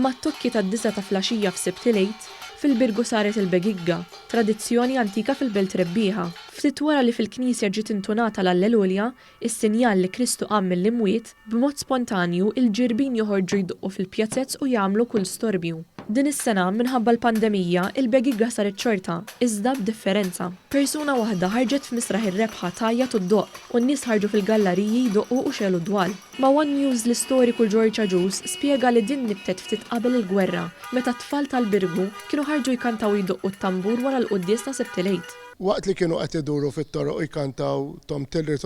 mat-tokki tad-disa ta' flaxija f'Sibt Lejt, fil-Birgu saret il-Begigga, tradizzjoni antika fil-Belt Rebbieħa. Ftit wara li fil-Knisja ġiet intunata l-Alleluja, is-sinjal li Kristu qam mill-imwiet, b'mod spontanju il-ġirbin joħorġu jduqqu fil-pjazzezz u jagħmlu kull storbju. Din is-sena minħabba l-pandemija il-Begigga saret xorta, iżda b'differenza. Persuna waħda ħarġet f'misraħ ir-rebħa tajjat u ddoqq u n-nies ħarġu fil-galleriji jdoqqu u xelu dwal. Ma' One News l-istoriku George Agius spjega li din nibtet ftit qabel il-gwerra, meta t-tfal tal-Birgu kienu ħarġu jkantaw jdoqqu t-tambur wara l-quddies ta' Sibt Lejt. Waqt li kienu qed iduru fit-toroq jkantaw Tom Tilli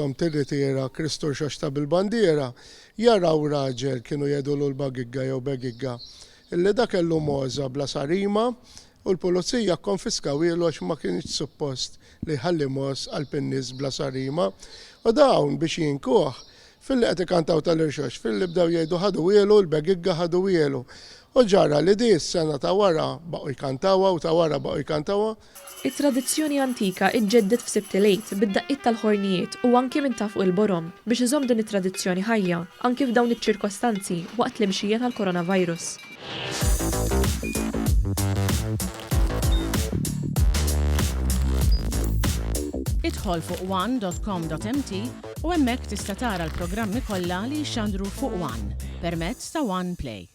tiera Kristu xoxta bil-bandiera, jaraw raġel kienu jedulu l-Bagigga jew Begigga. Illi dak kellu moża bla sarima u l-pulizija konfiskaw ilu għax ma kienx suppost li ħalli moż għal-pinnis bla sarima u dawn biex jinkuh fil-li qed ikantaw tal-irxox fil-li bdew jgħidu ħadu ilu l-Begigga ħadu ilu. U ġara li di s-sena ta' wara baqgħu jkantawa u ta' wara baqgħu jkantawa. It-tradizzjoni antika iġġeddet f'Sibt Lejt bid-daqqiet tal-ħornijiet u anke minn ta' fuq il-borom biex iżomm din it-tradizzjoni ħajja anke f'dawn iċ-ċirkostanzi waqt l-imxija tal-coronavirus. Idħol fuq one.com.mt u hemmhekk tista' tara l-programmi kollha li jxandru fuq One permezz ta' One Play.